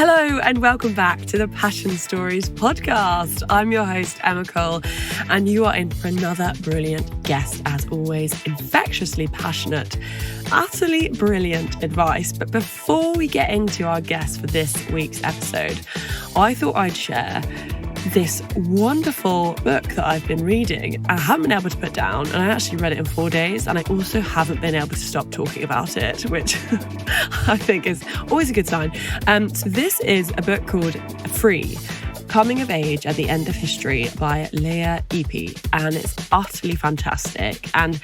Hello and welcome back to the Passion Stories podcast. I'm your host, Emma Cole, and you are in for another brilliant guest, as always, infectiously passionate, utterly brilliant advice. But before we get into our guest for this week's episode, I thought I'd share this wonderful book that I've been reading. I haven't been able to put down, and I actually read it in 4 days, and I also haven't been able to stop talking about it, which I think is always a good sign. So this is a book called Free, Coming of Age at the End of History by Olivia Caplan, and it's utterly fantastic. And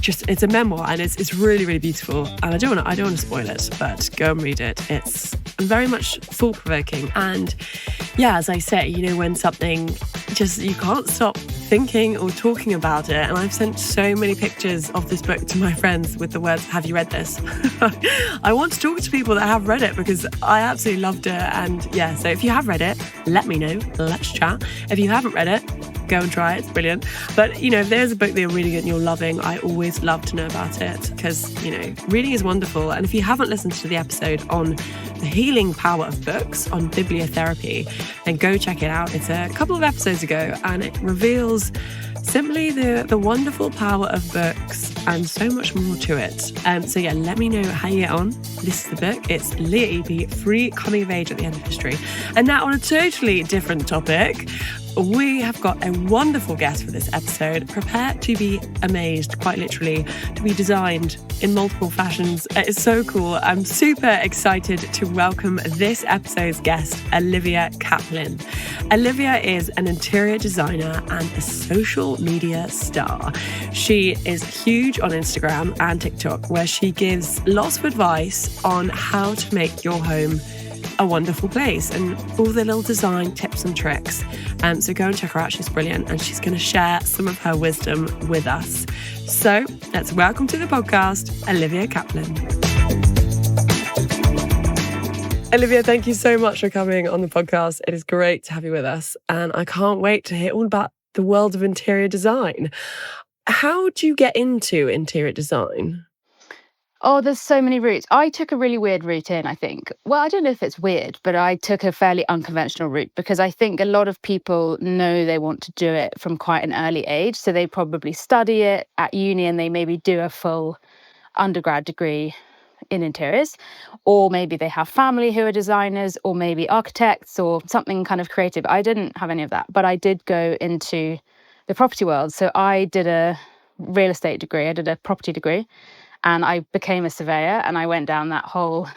it's a memoir, and it's really, really beautiful. And I don't want to spoil it, but go and read it. It's very much thought-provoking. And yeah, as I say, when something just, you can't stop thinking or talking about it. And I've sent so many pictures of this book to my friends with the words, "Have you read this?" I want to talk to people that have read it because I absolutely loved it. And yeah, so if you have read it, let me know. Let's chat. If you haven't read it, go and try it. It's brilliant. But, if there's a book that you're reading and you're loving, I always love to know about it because, reading is wonderful. And if you haven't listened to the episode on the healing power of books on bibliotherapy, then go check it out. It's a couple of episodes ago, and it reveals simply the wonderful power of books and so much more to it. So yeah, let me know how you get on. This is the book. It's Olivia Caplan, Free, Coming of Age at the End of History. And now on a totally different topic, we have got a wonderful guest for this episode. Prepare to be amazed, quite literally, to be designed in multiple fashions. It's so cool. I'm super excited to welcome this episode's guest, Olivia Caplan. Olivia is an interior designer and a social media star. She is huge on Instagram and TikTok, where she gives lots of advice on how to make your home a wonderful place and all the little design tips and tricks. So go and check her out. She's brilliant, and she's going to share some of her wisdom with us. So let's welcome to the podcast, Olivia Caplan. Olivia, thank you so much for coming on the podcast. It is great to have you with us, and I can't wait to hear all about the world of interior design. How do you get into interior design? Oh, there's so many routes. I took a really weird route in, I think. Well, I don't know if it's weird, but I took a fairly unconventional route because I think a lot of people know they want to do it from quite an early age. So they probably study it at uni and they maybe do a full undergrad degree in interiors, or maybe they have family who are designers, or maybe architects or something kind of creative. I didn't have any of that, but I did go into the property world. So I did a real estate degree, I did a property degree. And I became a surveyor, and I went down that whole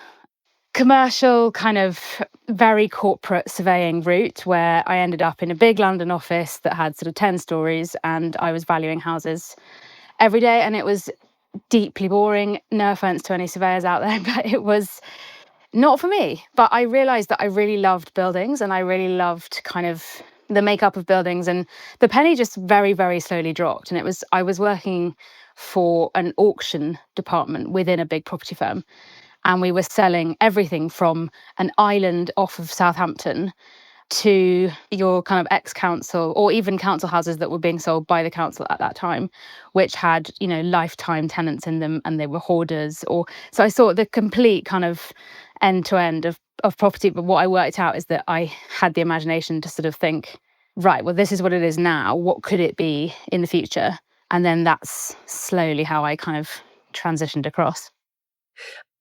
commercial kind of very corporate surveying route where I ended up in a big London office that had sort of 10 stories, and I was valuing houses every day. And it was deeply boring. No offense to any surveyors out there, but it was not for me. But I realized that I really loved buildings, and I really loved kind of the makeup of buildings. And the penny just very, very slowly dropped. And I was working for an auction department within a big property firm. And we were selling everything from an island off of Southampton to your kind of ex-council, or even council houses that were being sold by the council at that time, which had, lifetime tenants in them, and they were hoarders. So I saw the complete kind of end-to-end of property. But what I worked out is that I had the imagination to sort of think, right, well, this is what it is now. What could it be in the future? And then that's slowly how I kind of transitioned across.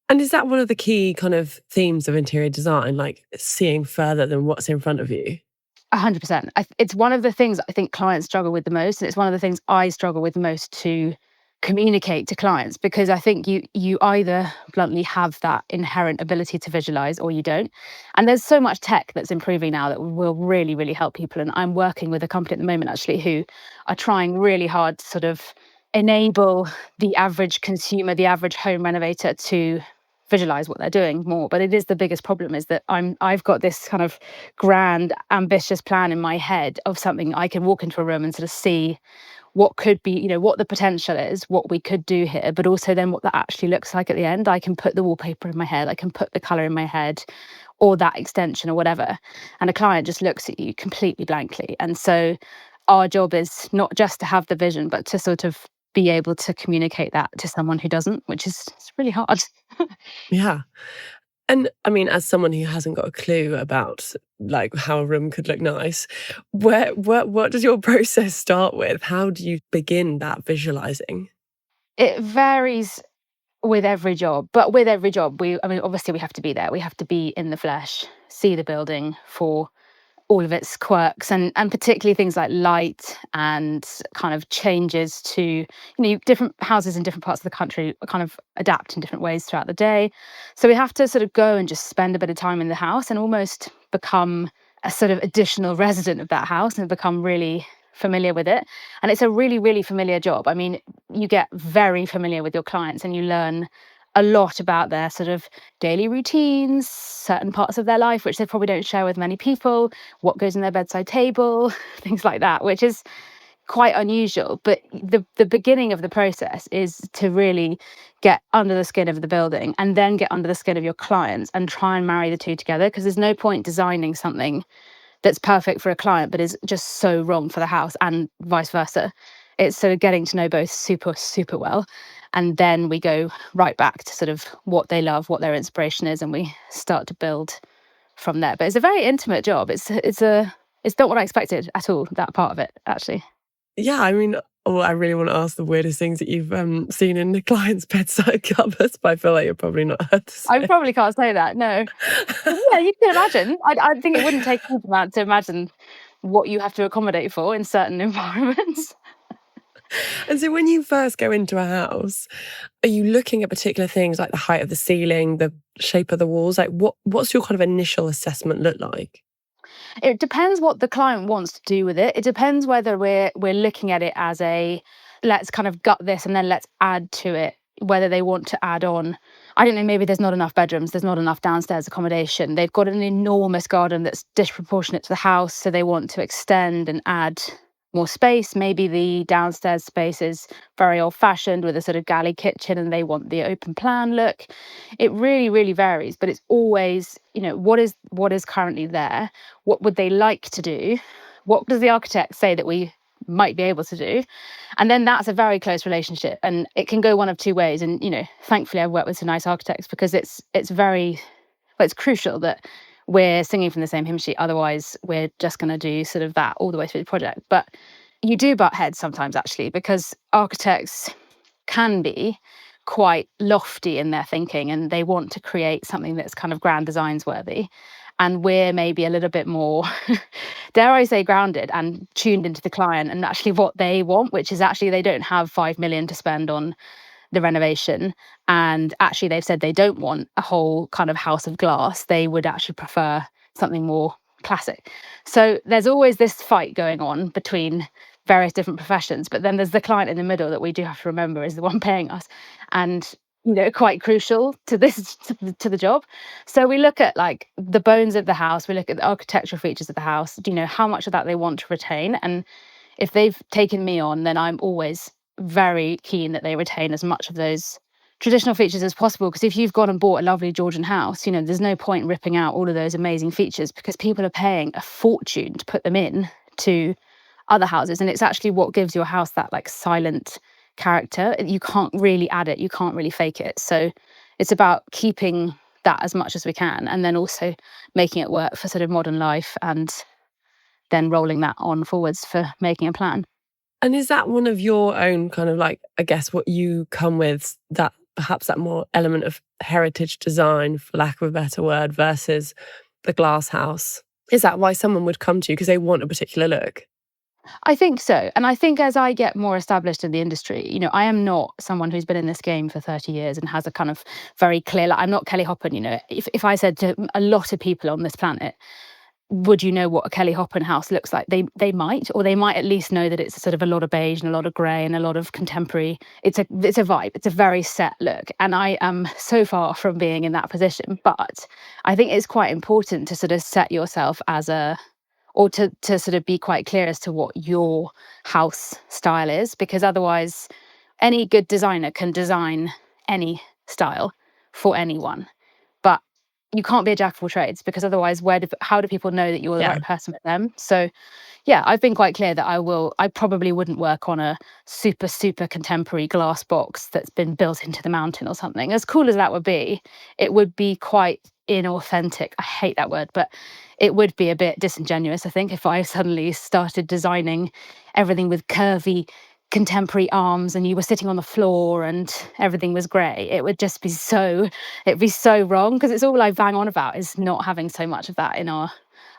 And is that one of the key kind of themes of interior design, like seeing further than what's in front of you? 100%. It's one of the things I think clients struggle with the most. And it's one of the things I struggle with the most to communicate to clients, because I think you either bluntly have that inherent ability to visualize or you don't. And there's so much tech that's improving now that will really, really help people. And I'm working with a company at the moment, actually, who are trying really hard to sort of enable the average consumer, the average home renovator, to visualize what they're doing more. But it is the biggest problem, is that I've got this kind of grand, ambitious plan in my head of something I can walk into a room and sort of see what could be, what the potential is, what we could do here, but also then what that actually looks like at the end. I can put the wallpaper in my head, I can put the colour in my head, or that extension or whatever. And a client just looks at you completely blankly. And so our job is not just to have the vision, but to sort of be able to communicate that to someone who doesn't, which is really hard. Yeah. And I mean, as someone who hasn't got a clue about like how a room could look nice, what does your process start with? How do you begin that visualizing? It varies with every job, but with every job, I mean, obviously we have to be there. We have to be in the flesh, see the building for all of its quirks and particularly things like light and kind of changes to, different houses in different parts of the country kind of adapt in different ways throughout the day. So we have to sort of go and just spend a bit of time in the house and almost become a sort of additional resident of that house and become really familiar with it. And it's a really, really familiar job. I mean, you get very familiar with your clients and you learn a lot about their sort of daily routines, certain parts of their life, which they probably don't share with many people, what goes in their bedside table, things like that, which is quite unusual. But the beginning of the process is to really get under the skin of the building and then get under the skin of your clients and try and marry the two together, because there's no point designing something that's perfect for a client but is just so wrong for the house and vice versa. It's sort of getting to know both super, super well. And then we go right back to sort of what they love, what their inspiration is, and we start to build from there. But it's a very intimate job. It's not what I expected at all, that part of it, actually. Yeah, I mean, I really want to ask the weirdest things that you've seen in the client's bedside cupboards, but I feel like you're probably not allowed to I say. probably can't say that, no. But yeah, you can imagine. I think it wouldn't take a huge amount to imagine what you have to accommodate for in certain environments. And so when you first go into a house, are you looking at particular things like the height of the ceiling, the shape of the walls? Like what's your kind of initial assessment look like? It depends what the client wants to do with it. It depends whether we're looking at it as a let's kind of gut this and then let's add to it, whether they want to add on. I don't know, maybe there's not enough bedrooms, there's not enough downstairs accommodation. They've got an enormous garden that's disproportionate to the house, so they want to extend and add more space. Maybe the downstairs space is very old fashioned with a sort of galley kitchen and they want the open plan look. It really, really varies, but it's always, what is currently there? What would they like to do? What does the architect say that we might be able to do? And then that's a very close relationship, and it can go one of two ways. And thankfully I've worked with some nice architects, because it's very, well, it's crucial that we're singing from the same hymn sheet. Otherwise we're just going to do sort of that all the way through the project. But you do butt heads sometimes, actually, because architects can be quite lofty in their thinking and they want to create something that's kind of grand designs worthy. And we're maybe a little bit more, dare I say, grounded and tuned into the client and actually what they want, which is actually they don't have 5 million to spend on the renovation. And actually they've said they don't want a whole kind of house of glass. They would actually prefer something more classic. So there's always this fight going on between various different professions, but then there's the client in the middle that we do have to remember is the one paying us, and quite crucial to this to the job. So we look at like the bones of the house, we look at the architectural features of the house. Do you know how much of that they want to retain? And if they've taken me on, then I'm always very keen that they retain as much of those traditional features as possible, because if you've gone and bought a lovely Georgian house, there's no point ripping out all of those amazing features, because people are paying a fortune to put them in to other houses, and it's actually what gives your house that like silent character. You can't really add it, you can't really fake it. So it's about keeping that as much as we can, and then also making it work for sort of modern life, and then rolling that on forwards for making a plan. And is that one of your own kind of like, I guess, what you come with, that perhaps that more element of heritage design, for lack of a better word, versus the glass house? Is that why someone would come to you because they want a particular look? I think so. And I think as I get more established in the industry, I am not someone who's been in this game for 30 years and has a kind of very clear, like, I'm not Kelly Hoppen. If I said to a lot of people on this planet, would you know what a Kelly Hoppen house looks like? They might, or they might at least know that it's sort of a lot of beige and a lot of grey and a lot of contemporary. It's a vibe. It's a very set look. And I am so far from being in that position. But I think it's quite important to sort of set yourself or to sort of be quite clear as to what your house style is, because otherwise any good designer can design any style for anyone. But you can't be a jack of all trades, because otherwise how do people know that you're the Yeah. right person for them? So yeah, I've been quite clear that I probably wouldn't work on a super, super contemporary glass box that's been built into the mountain or something. As cool as that would be, it would be quite inauthentic. I hate that word, but it would be a bit disingenuous, I think, if I suddenly started designing everything with curvy contemporary arms and you were sitting on the floor and everything was grey. It would just be it'd be so wrong, because it's all I bang on about is not having so much of that in our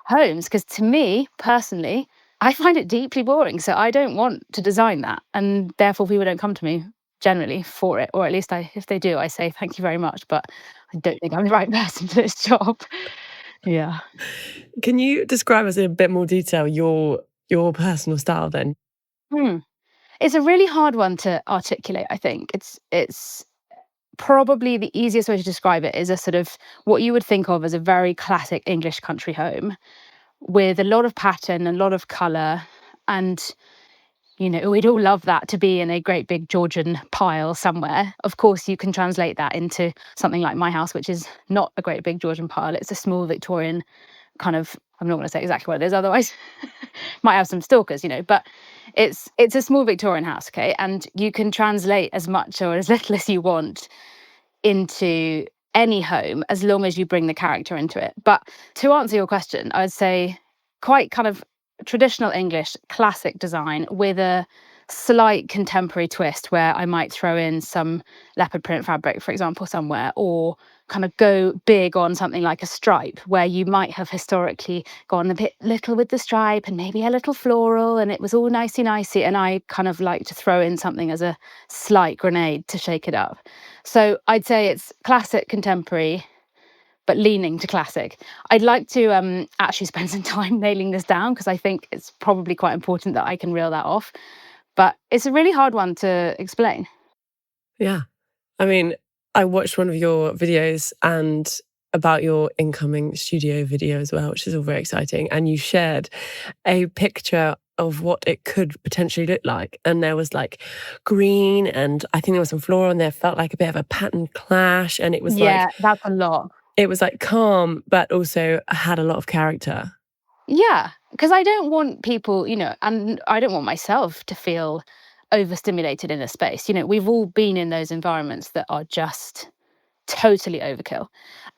homes. Because to me, personally, I find it deeply boring. So I don't want to design that. And therefore people don't come to me generally for it, or at least if they do, I say thank you very much, but I don't think I'm the right person for this job. Yeah. Can you describe us in a bit more detail your personal style then? Hmm. It's a really hard one to articulate, I think. It's probably the easiest way to describe it is a sort of what you would think of as a very classic English country home with a lot of pattern, a lot of colour, and we'd all love that to be in a great big Georgian pile somewhere. Of course, you can translate that into something like my house, which is not a great big Georgian pile. It's a small Victorian kind of, I'm not going to say exactly what it is, otherwise might have some stalkers, but it's a small Victorian house, okay? And you can translate as much or as little as you want into any home as long as you bring the character into it. But to answer your question, I'd say quite kind of traditional English classic design with a slight contemporary twist where I might throw in some leopard print fabric, for example, somewhere, or kind of go big on something like a stripe where you might have historically gone a bit little with the stripe and maybe a little floral and it was all nicey and I kind of like to throw in something as a slight grenade to shake it up. So I'd say it's classic contemporary but leaning to classic. I'd like to actually spend some time nailing this down because I think it's probably quite important that I can reel that off. But it's a really hard one to explain. Yeah. I mean, I watched one of your videos and about your incoming studio video as well, which is all very exciting. And you shared a picture of what it could potentially look like. And there was like green and I think there was some floral and there felt like a bit of a pattern clash. And it was Yeah, like, that's a lot. it was like calm, but also had a lot of character. Yeah, because I don't want people, and I don't want myself to feel overstimulated in a space. We've all been in those environments that are just totally overkill.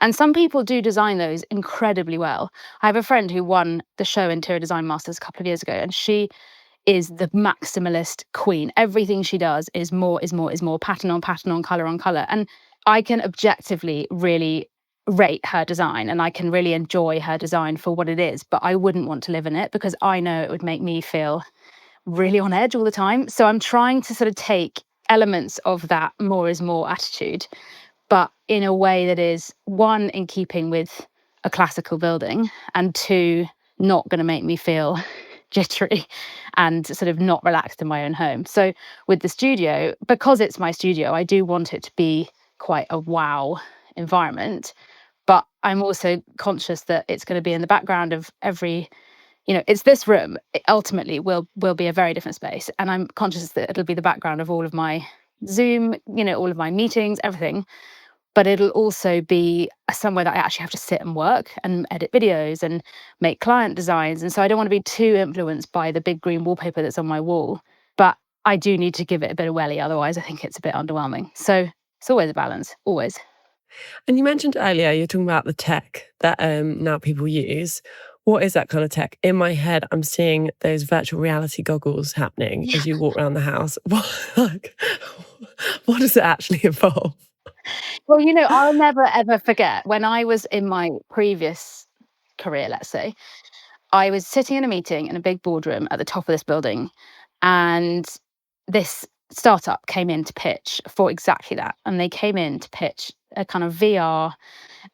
And some people do design those incredibly well. I have a friend who won the show Interior Design Masters a couple of years ago, and she is the maximalist queen. Everything she does is more, is more, is more, pattern on colour on colour. And I can objectively really rate her design and I can really enjoy her design for what it is, but I wouldn't want to live in it because I know it would make me feel really on edge all the time. So I'm trying to sort of take elements of that more is more attitude, but in a way that is, one, in keeping with a classical building, and two, not going to make me feel jittery and sort of not relaxed in my own home. So with the studio, because it's my studio, I do want it to be quite a wow environment. But I'm also conscious that it's going to be in the background of every, it's this room. It ultimately will be a very different space. And I'm conscious that it'll be the background of all of my Zoom, all of my meetings, everything. But it'll also be somewhere that I actually have to sit and work and edit videos and make client designs. And so I don't want to be too influenced by the big green wallpaper that's on my wall. But I do need to give it a bit of welly. Otherwise, I think it's a bit underwhelming. So it's always a balance, always. And you mentioned earlier, you're talking about the tech that now people use. What is that kind of tech? In my head, I'm seeing those virtual reality goggles happening as you walk around the house. What does it actually involve? Well, I'll never, ever forget when I was in my previous career, let's say, I was sitting in a meeting in a big boardroom at the top of this building, and this startup came in to pitch for exactly that. And they came in to pitch a kind of VR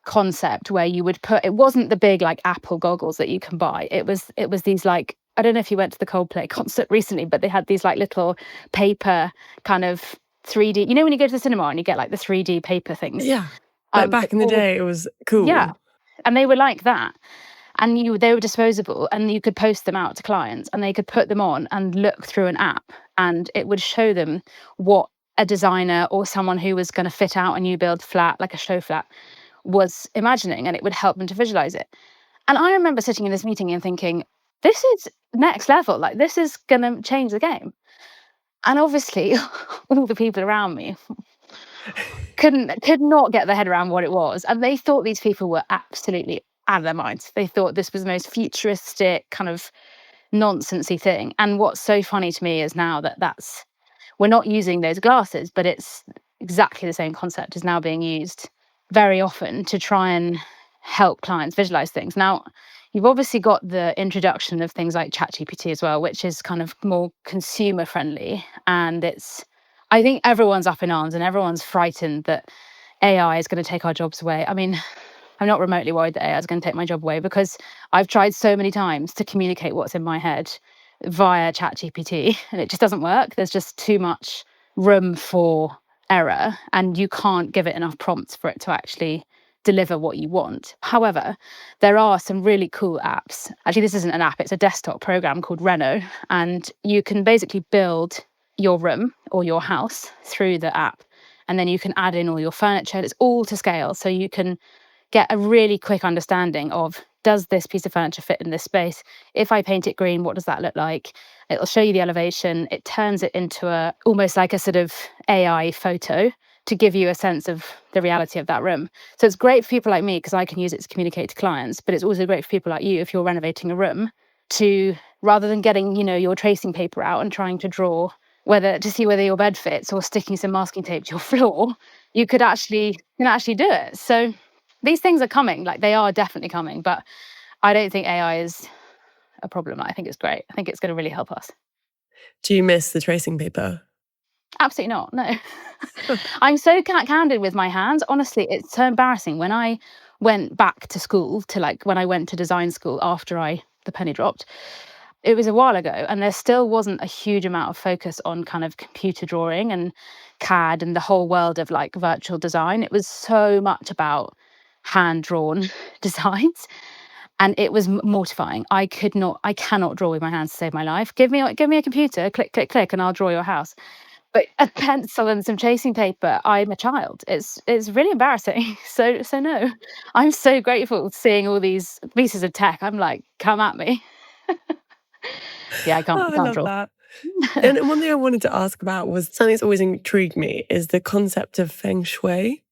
concept where you would put, it wasn't the big like Apple goggles that you can buy. It was these like, I don't know if you went to the Coldplay concert recently, but they had these like little paper kind of 3D, when you go to the cinema and you get like the 3D paper things. Yeah. Like back in the day, it was cool. Yeah. And they were like that. And they were disposable and you could post them out to clients and they could put them on and look through an app and it would show them what a designer or someone who was going to fit out a new build flat, like a show flat, was imagining, and it would help them to visualize it. And I remember sitting in this meeting and thinking, this is next level. Like, this is going to change the game. And obviously, all the people around me could not get their head around what it was. And they thought these people were absolutely out of their minds. They thought this was the most futuristic kind of nonsensy thing. And what's so funny to me is now that we're not using those glasses, but it's exactly the same concept is now being used very often to try and help clients visualize things. Now, you've obviously got the introduction of things like ChatGPT as well, which is kind of more consumer friendly. And I think everyone's up in arms and everyone's frightened that AI is going to take our jobs away. I mean, I'm not remotely worried that AI is going to take my job away because I've tried so many times to communicate what's in my head via ChatGPT and it just doesn't work. There's just too much room for error and you can't give it enough prompts for it to actually deliver what you want. However, there are some really cool apps. Actually, this isn't an app, it's a desktop program called Reno, and you can basically build your room or your house through the app. And then you can add in all your furniture. It's all to scale. So you can get a really quick understanding of, does this piece of furniture fit in this space? If I paint it green, what does that look like? It'll show you the elevation. It turns it into almost like a sort of AI photo to give you a sense of the reality of that room. So it's great for people like me because I can use it to communicate to clients, but it's also great for people like you if you're renovating a room to, rather than getting, your tracing paper out and trying to draw to see whether your bed fits or sticking some masking tape to your floor, you can actually do it. So these things are coming, like they are definitely coming, but I don't think AI is a problem. I think it's great. I think it's going to really help us. Do you miss the tracing paper? Absolutely not, no. I'm so candid with my hands. Honestly, it's so embarrassing. When I went back to school, when I went to design school after the penny dropped, it was a while ago, and there still wasn't a huge amount of focus on kind of computer drawing and CAD and the whole world of like virtual design. It was so much about hand-drawn designs, and it was mortifying. I cannot draw with my hands to save my life. Give me a computer, click, click, click, and I'll draw your house. But a pencil and some tracing paper, I'm a child. It's really embarrassing. So no, I'm so grateful seeing all these pieces of tech. I'm like, come at me. Yeah, I can't I love draw. that. And one thing I wanted to ask about was something that's always intrigued me is the concept of feng shui.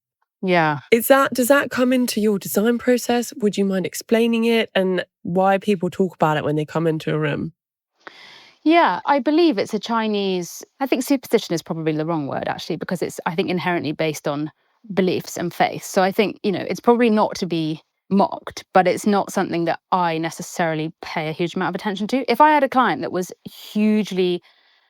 Yeah. Does that come into your design process? Would you mind explaining it and why people talk about it when they come into a room? Yeah, I believe it's a Chinese, I think superstition is probably the wrong word actually, because it's, I think, inherently based on beliefs and faith. So I think, it's probably not to be mocked, but it's not something that I necessarily pay a huge amount of attention to. If I had a client that was hugely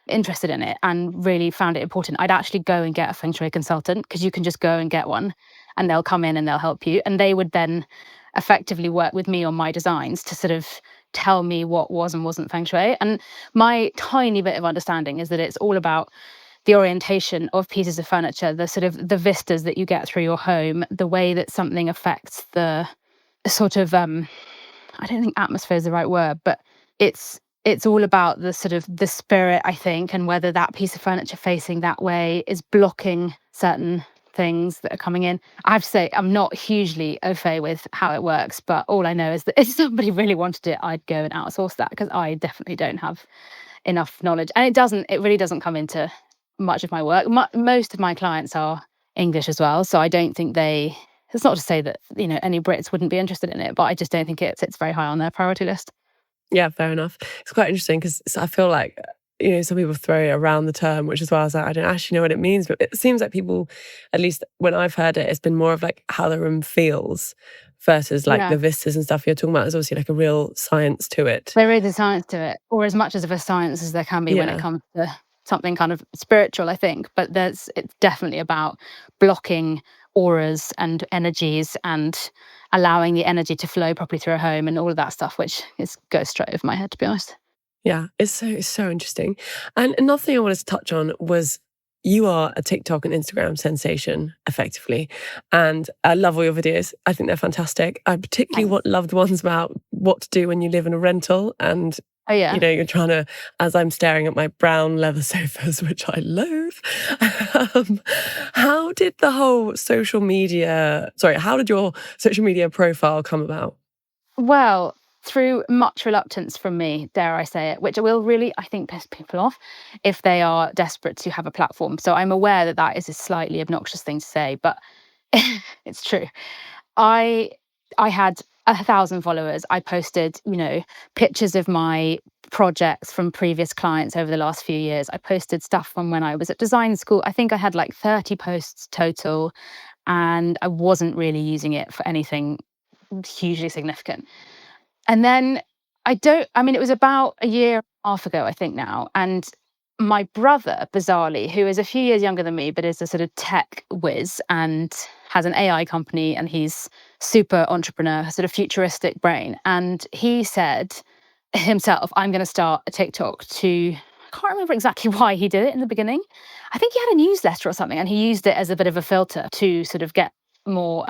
interested in it and really found it important, I'd actually go and get a feng shui consultant, because you can just go and get one and they'll come in and they'll help you. And they would then effectively work with me on my designs to sort of tell me what was and wasn't feng shui. And my tiny bit of understanding is that it's all about the orientation of pieces of furniture, the sort of the vistas that you get through your home, the way that something affects the sort of I don't think atmosphere is the right word, but it's all about the sort of the spirit, I think, and whether that piece of furniture facing that way is blocking certain things that are coming in. I have to say, I'm not hugely au fait with how it works, but all I know is that if somebody really wanted it, I'd go and outsource that, because I definitely don't have enough knowledge. And it really doesn't come into much of my work. Most of my clients are English as well, so I don't think it's not to say that, any Brits wouldn't be interested in it, but I just don't think it sits very high on their priority list. Yeah, fair enough. It's quite interesting because I feel like, some people throw around the term, which is why I was like, I don't actually know what it means, but it seems like people, at least when I've heard it, it's been more of like how the room feels versus like the vistas and stuff you're talking about. There's obviously like a real science to it. There is a science to it, or as much of a science as there can be when it comes to something kind of spiritual, I think. But it's definitely about blocking auras and energies and allowing the energy to flow properly through a home and all of that stuff, which goes straight over my head, to be honest. Yeah, it's so interesting. And another thing I wanted to touch on was you are a TikTok and Instagram sensation, effectively. And I love all your videos. I think they're fantastic. I particularly love the ones about what to do when you live in a rental. And, Oh, yeah. You're trying to, as I'm staring at my brown leather sofas, which I loathe. How did your social media profile come about? Well, through much reluctance from me, dare I say it, which will really, I think, piss people off if they are desperate to have a platform. So I'm aware that that is a slightly obnoxious thing to say, but it's true. I had 1,000 followers. I posted, pictures of my projects from previous clients over the last few years. I posted stuff from when I was at design school. I think I had like 30 posts total, and I wasn't really using it for anything hugely significant. And then it was about a year and a half ago, I think now. And my brother, bizarrely, who is a few years younger than me, but is a sort of tech whiz and has an AI company, and he's super entrepreneur, sort of futuristic brain. And he said himself, I'm going to start a TikTok I can't remember exactly why he did it in the beginning. I think he had a newsletter or something, and he used it as a bit of a filter to sort of get more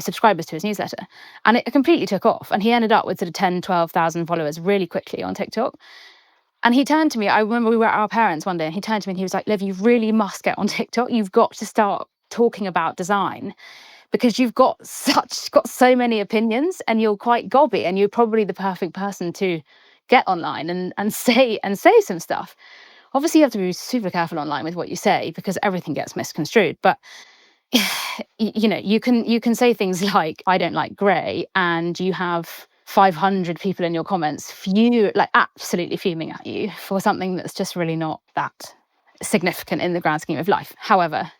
subscribers to his newsletter. And it completely took off. And he ended up with sort of 10, 12,000 followers really quickly on TikTok. And he turned to me, I remember we were at our parents one day, and he turned to me and he was like, Liv, you really must get on TikTok. You've got to start talking about design, because you've got so many opinions and you're quite gobby, and you're probably the perfect person to get online and say some stuff. Obviously, you have to be super careful online with what you say, because everything gets misconstrued. But you can say things like, I don't like grey, and you have 500 people in your comments absolutely fuming at you for something that's just really not that significant in the grand scheme of life. However,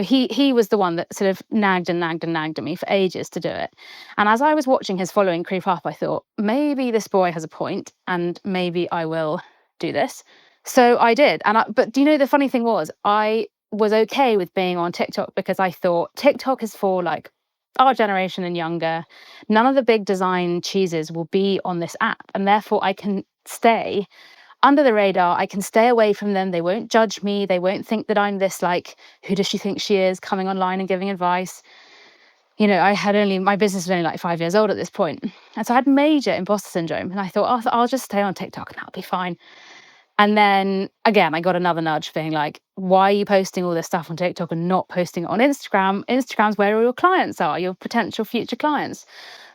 he was the one that sort of nagged at me for ages to do it. And as I was watching his following creep up, I thought, maybe this boy has a point, and maybe I will do this. So I did. But do you know, the funny thing was, I was okay with being on TikTok, because I thought TikTok is for like our generation and younger. None of the big design cheeses will be on this app, and therefore I can stay under the radar. I can stay away from them. They won't judge me. They won't think that I'm this, like, who does she think she is, coming online and giving advice. My business was only like 5 years old at this point. And so I had major imposter syndrome, and I thought, oh, I'll just stay on TikTok and that'll be fine. And then again, I got another nudge being like, why are you posting all this stuff on TikTok and not posting it on Instagram? Instagram's where all your clients are, your potential future clients.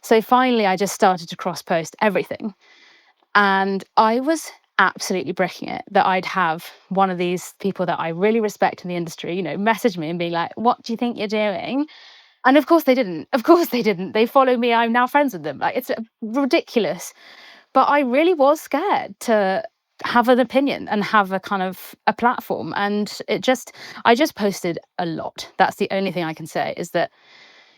So finally, I just started to cross-post everything. And I was absolutely bricking it that I'd have one of these people that I really respect in the industry, message me and be like, what do you think you're doing? And of course they didn't. They follow me. I'm now friends with them. Like, it's ridiculous. But I really was scared to have an opinion and have a kind of a platform. And I just posted a lot. That's the only thing I can say, is that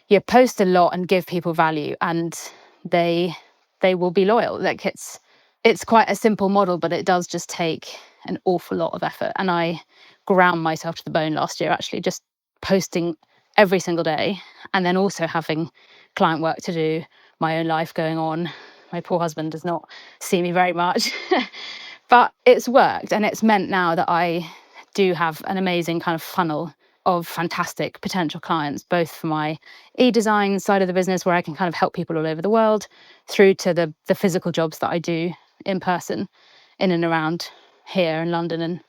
you post a lot and give people value, and they will be loyal. Like, it's quite a simple model, but it does just take an awful lot of effort. And I ground myself to the bone last year, actually, just posting every single day, and then also having client work to do, my own life going on. My poor husband does not see me very much. But it's worked, and it's meant now that I do have an amazing kind of funnel of fantastic potential clients, both for my e-design side of the business, where I can kind of help people all over the world, through to the physical jobs that I do in person in and around here in London and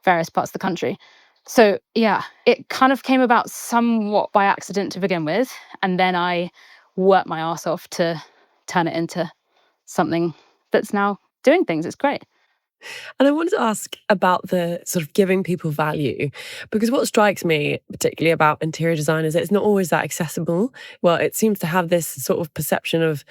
various parts of the country. So yeah, it kind of came about somewhat by accident to begin with, and then I worked my arse off to turn it into something that's now doing things. It's great. And I wanted to ask about the sort of giving people value, because what strikes me particularly about interior design is that it's not always that accessible. Well, it seems to have this sort of perception of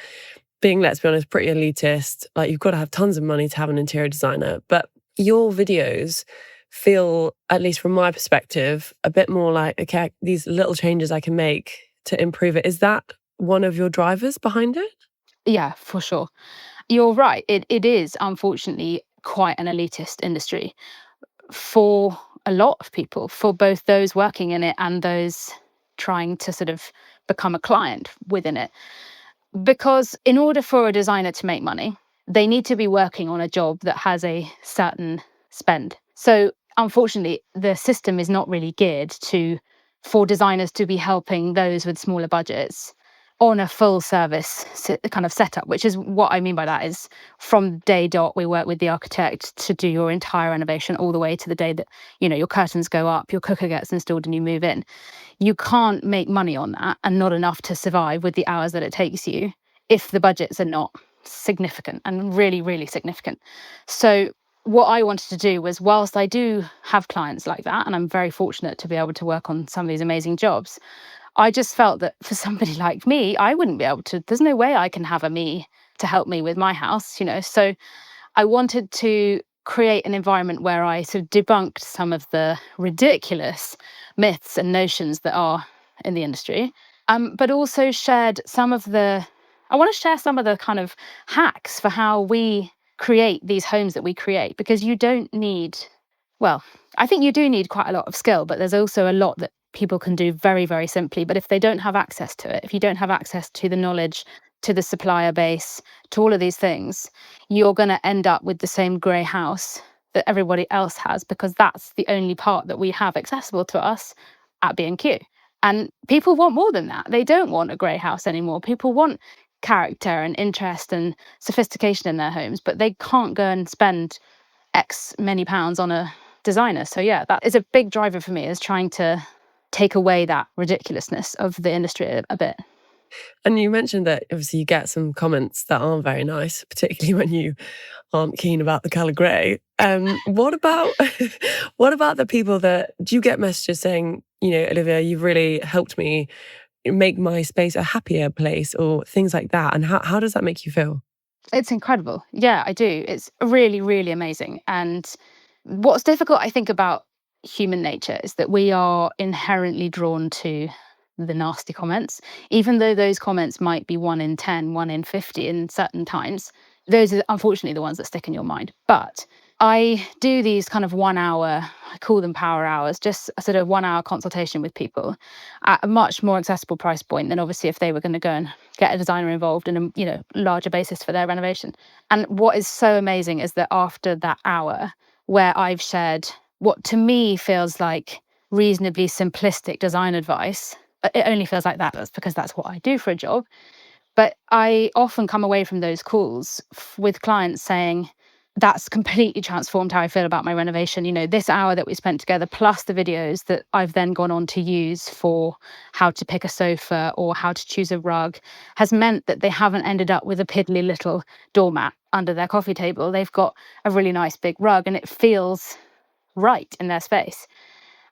being, let's be honest, pretty elitist. Like, you've got to have tons of money to have an interior designer. But your videos feel, at least from my perspective, a bit more like, okay, these little changes I can make to improve it. Is that one of your drivers behind it? Yeah, for sure. You're right. It is, unfortunately, quite an elitist industry for a lot of people, for both those working in it and those trying to sort of become a client within it. Because in order for a designer to make money, they need to be working on a job that has a certain spend. So unfortunately, the system is not really geared for designers to be helping those with smaller budgets on a full service kind of setup, which is what I mean by that is, from day dot, we work with the architect to do your entire renovation, all the way to the day that, your curtains go up, your cooker gets installed and you move in. You can't make money on that, and not enough to survive with the hours that it takes you, if the budgets are not significant and really, really significant. So what I wanted to do was, whilst I do have clients like that, and I'm very fortunate to be able to work on some of these amazing jobs, I just felt that for somebody like me, I wouldn't be able to, there's no way I can have a me to help me with my house, you know. So I wanted to create an environment where I sort of debunked some of the ridiculous myths and notions that are in the industry, but also shared some of the, I want to share some of the kind of hacks for how we create these homes that we create, because you don't need, well, I think you do need quite a lot of skill, but there's also a lot that people can do very, very simply. But if they don't have access to it, if you don't have access to the knowledge, to the supplier base, to all of these things, you're going to end up with the same grey house that everybody else has, because that's the only part that we have accessible to us at B&Q. And people want more than that. They don't want a grey house anymore. People want character and interest and sophistication in their homes, but they can't go and spend X many pounds on a designer. So yeah, that is a big driver for me, is trying to take away that ridiculousness of the industry a bit. And you mentioned that obviously you get some comments that aren't very nice, particularly when you aren't keen about the colour grey. What about what about the people that, do you get messages saying, you know, Olivia, you've really helped me make my space a happier place, or things like that? And how does that make you feel? It's incredible. Yeah, I do. It's really, really amazing. And what's difficult, I think, about human nature is that we are inherently drawn to the nasty comments, even though those comments might be 1 in 10, 1 in 50 in certain times. Those are unfortunately the ones that stick in your mind. But I do these kind of 1 hour, I call them power hours, just a sort of 1 hour consultation with people at a much more accessible price point than obviously if they were going to go and get a designer involved in a, you know, larger basis for their renovation. And what is so amazing is that after that hour, where I've shared what to me feels like reasonably simplistic design advice, it only feels like that. That's because that's what I do for a job. But I often come away from those calls with clients saying, that's completely transformed how I feel about my renovation. You know, this hour that we spent together, plus the videos that I've then gone on to use for how to pick a sofa or how to choose a rug, has meant that they haven't ended up with a piddly little doormat under their coffee table. They've got a really nice big rug, and it feels right in their space.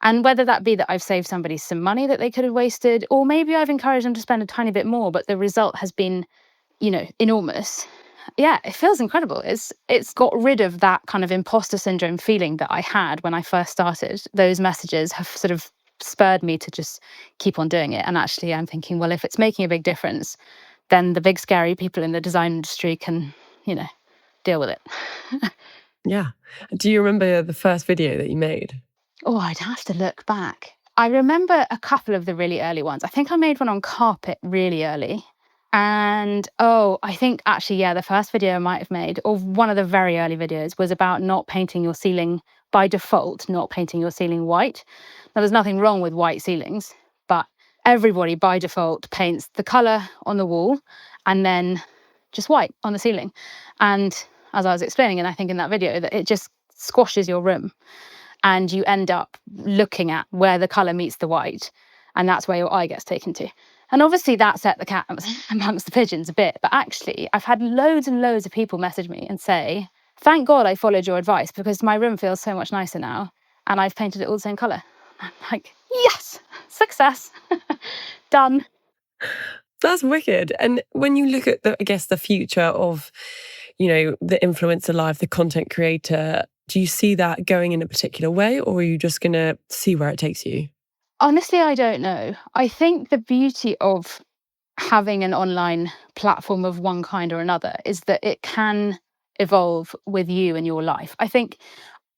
And whether that be that I've saved somebody some money that they could have wasted, or maybe I've encouraged them to spend a tiny bit more, but the result has been, you know, enormous. Yeah, it feels incredible. It's got rid of that kind of imposter syndrome feeling that I had when I first started. Those messages have sort of spurred me to just keep on doing it. And actually I'm thinking, well, if it's making a big difference, then the big scary people in the design industry can, you know, deal with it. Yeah. Do you remember the first video that you made? Oh, I'd have to look back. I remember a couple of the really early ones. I think I made one on carpet really early. And I think actually, yeah, the first video I might have made, or one of the very early videos, was about not painting your ceiling by default, not painting your ceiling white. Now, there's nothing wrong with white ceilings, but everybody by default paints the colour on the wall and then just white on the ceiling. And as I was explaining, and I think in that video, that it just squashes your room. And you end up looking at where the colour meets the white, and that's where your eye gets taken to. And obviously that set the cat amongst the pigeons a bit, but actually I've had loads and loads of people message me and say, thank God I followed your advice, because my room feels so much nicer now, and I've painted it all the same colour. I'm like, yes, success, done. That's wicked. And when you look at I guess the future of, you know, the influencer life, the content creator, do you see that going in a particular way, or are you just going to see where it takes you? Honestly, I don't know. I think the beauty of having an online platform of one kind or another is that it can evolve with you and your life. I think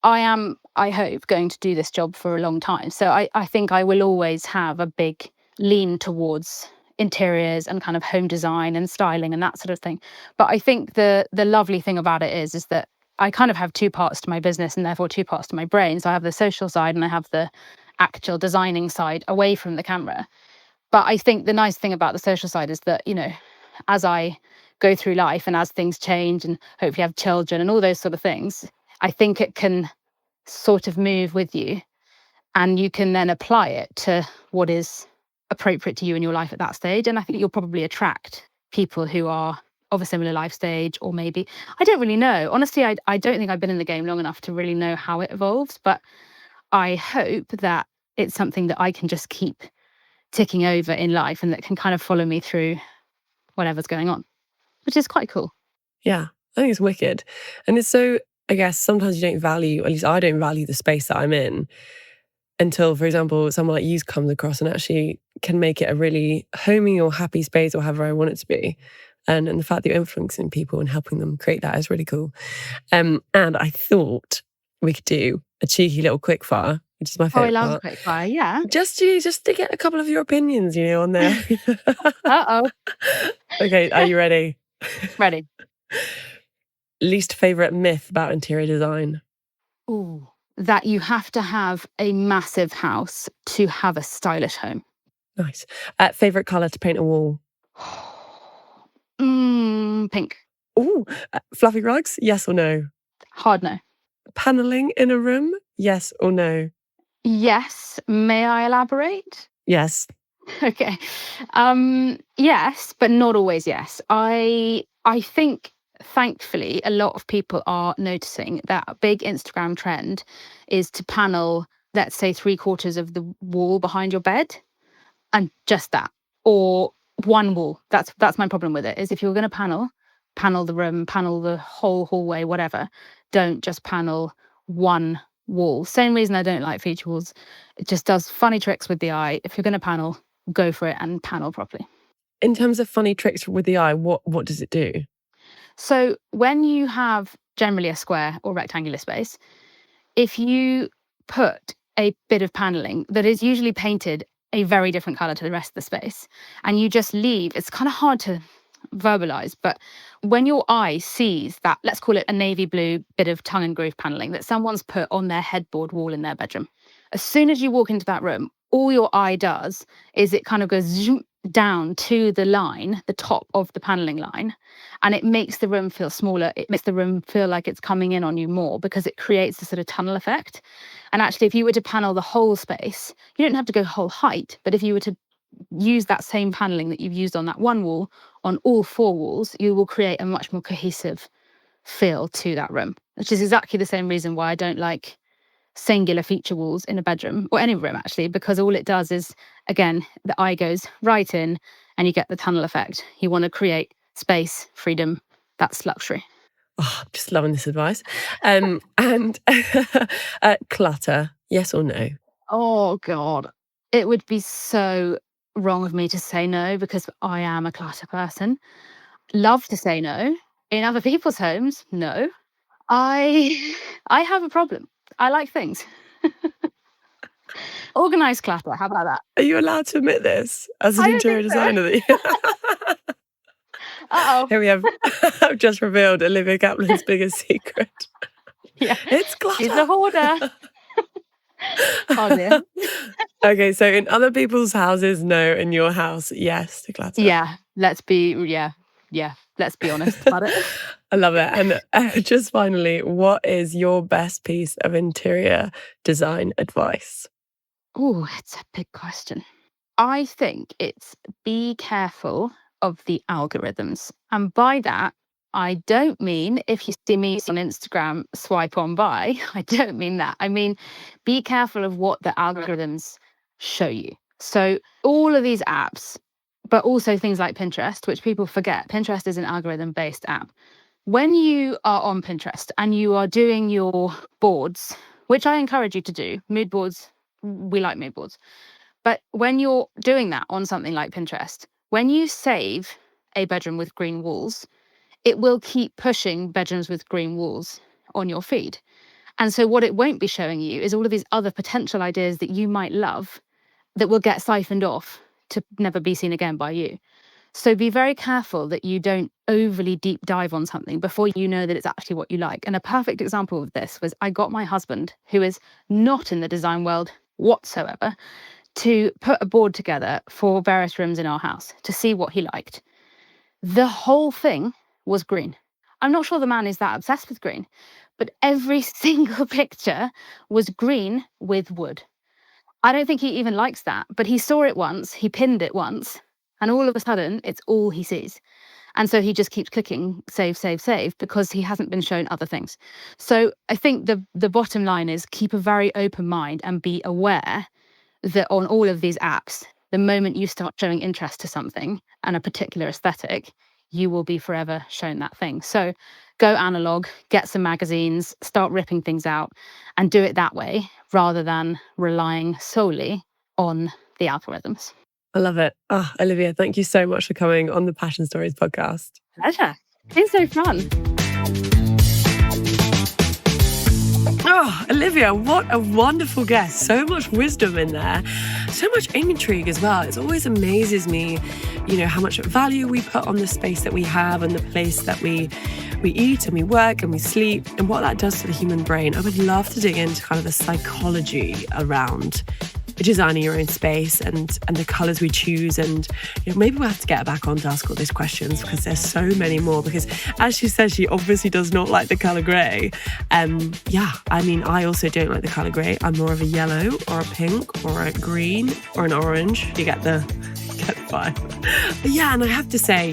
I hope, going to do this job for a long time. So I think I will always have a big lean towards interiors and kind of home design and styling and that sort of thing. But I think the lovely thing about it is that I kind of have two parts to my business, and therefore two parts to my brain. So I have the social side and I have the actual designing side away from the camera. But I think the nice thing about the social side is that, you know, as I go through life and as things change and hopefully have children and all those sort of things, I think it can sort of move with you, and you can then apply it to what is appropriate to you in your life at that stage. And I think you'll probably attract people who are of a similar life stage, or maybe, I don't really know. Honestly, I don't think I've been in the game long enough to really know how it evolves, but I hope that it's something that I can just keep ticking over in life and that can kind of follow me through whatever's going on, which is quite cool. Yeah, I think it's wicked. And it's so, I guess, sometimes you don't value, at least I don't value the space that I'm in until, for example, someone like you comes across and actually can make it a really homey or happy space or however I want it to be. And the fact that you're influencing people and helping them create that is really cool. And I thought we could do a cheeky little quick fire, which is my Oh, I favourite love part. quick fire, yeah. Just to get a couple of your opinions, on there. Uh-oh. Okay, are you ready? Ready. Least favourite myth about interior design? Ooh, that you have to have a massive house to have a stylish home. Nice. Favourite colour to paint a wall? Pink. Ooh, fluffy rugs? Yes or no? Hard no. Panelling in a room? Yes or no? Yes. May I elaborate? Yes. Okay. Yes, but not always yes. I think thankfully a lot of people are noticing that a big Instagram trend is to panel, let's say 3/4 of the wall behind your bed, and just that, or one wall. That's my problem with it, is if you're going to panel the room, panel the whole hallway, whatever. Don't just panel one wall. Same reason I don't like feature walls. It just does funny tricks with the eye. If you're going to panel, go for it and panel properly. In terms of funny tricks with the eye, what does it do? So when you have generally a square or rectangular space, if you put a bit of paneling that is usually painted a very different color to the rest of the space, and you just leave, it's kind of hard to verbalize, but when your eye sees that, let's call it a navy blue bit of tongue and groove paneling that someone's put on their headboard wall in their bedroom, as soon as you walk into that room, all your eye does is it kind of goes zoom down to the line, the top of the paneling line, and it makes the room feel smaller. It makes the room feel like it's coming in on you more because it creates a sort of tunnel effect. And actually, if you were to panel the whole space, you don't have to go whole height, but if you were to use that same paneling that you've used on that one wall on all 4 walls, you will create a much more cohesive feel to that room, which is exactly the same reason why I don't like singular feature walls in a bedroom or any room, actually, because all it does is, again, the eye goes right in and you get the tunnel effect. You want to create space, freedom. That's luxury. Oh, I'm just loving this advice. And clutter, yes or no? Oh, God. It would be so wrong of me to say no because I am a clutter person. Love to say no. In other people's homes, no. I have a problem. I like things. Organized clutter. How about that? Are you allowed to admit this as an I don't interior think so. designer? Uh-oh. Here we have, I've just revealed Olivia Caplan's biggest secret. Yeah. It's clutter. She's a hoarder. Oh, dear. Okay, so in other people's houses, no. In your house, yes to clutter. Yeah. Let's be honest about it. I love it. And just finally, what is your best piece of interior design advice? Oh, it's a big question. I think it's be careful of the algorithms. And by that, I don't mean if you see me on Instagram, swipe on by. I don't mean that. I mean, be careful of what the algorithms show you. So, all of these apps, but also things like Pinterest, which people forget. Pinterest is an algorithm based app. When you are on Pinterest and you are doing your boards, which I encourage you to do, mood boards, we like mood boards. But when you're doing that on something like Pinterest, when you save a bedroom with green walls, it will keep pushing bedrooms with green walls on your feed. And so what it won't be showing you is all of these other potential ideas that you might love that will get siphoned off to never be seen again by you. So be very careful that you don't overly deep dive on something before you know that it's actually what you like. And a perfect example of this was I got my husband, who is not in the design world whatsoever, to put a board together for various rooms in our house to see what he liked. The whole thing was green. I'm not sure the man is that obsessed with green, but every single picture was green with wood. I don't think he even likes that, but he saw it once, he pinned it once, And all of a sudden, it's all he sees. And so he just keeps clicking save, save, save because he hasn't been shown other things. So I think the bottom line is keep a very open mind and be aware that on all of these apps, the moment you start showing interest to something and a particular aesthetic, you will be forever shown that thing. So go analog, get some magazines, start ripping things out and do it that way rather than relying solely on the algorithms. I love it. Oh, Olivia, thank you so much for coming on the Passion Stories podcast. Pleasure. It's so fun. Oh, Olivia, what a wonderful guest. So much wisdom in there. So much intrigue as well. It always amazes me, how much value we put on the space that we have and the place that we eat and we work and we sleep and what that does to the human brain. I would love to dig into kind of the psychology around designing your own space and the colours we choose. And maybe we'll have to get her back on to ask all these questions because there's so many more. Because as she says, she obviously does not like the colour grey. I also don't like the colour grey. I'm more of a yellow or a pink or a green or an orange. You get the vibe. But yeah, and I have to say,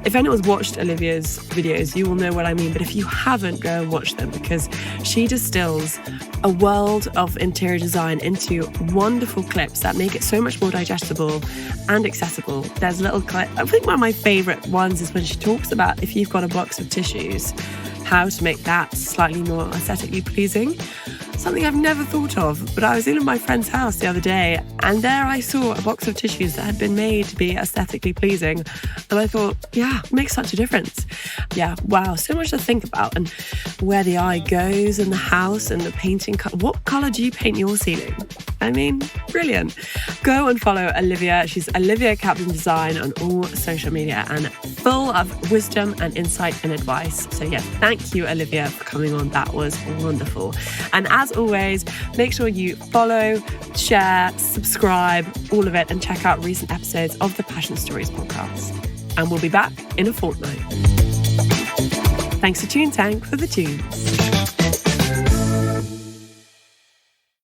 if anyone's watched Olivia's videos, you will know what I mean. But if you haven't, go and watch them because she distills a world of interior design into wonderful clips that make it so much more digestible and accessible. There's little clip. I think one of my favourite ones is when she talks about if you've got a box of tissues, how to make that slightly more aesthetically pleasing. Something I've never thought of, but I was in my friend's house the other day and there I saw a box of tissues that had been made to be aesthetically pleasing. And I thought, yeah, it makes such a difference. Yeah, wow, so much to think about and where the eye goes in the house and the painting. What colour do you paint your ceiling? I mean, brilliant. Go and follow Olivia. She's Olivia Caplan Design on all social media and full of wisdom and insight and advice. So yeah, thank you, Olivia, for coming on. That was wonderful. And as always, make sure you follow, share, subscribe, all of it, and check out recent episodes of the Passion Stories podcast. And we'll be back in a fortnight. Thanks to TuneTank for the tunes.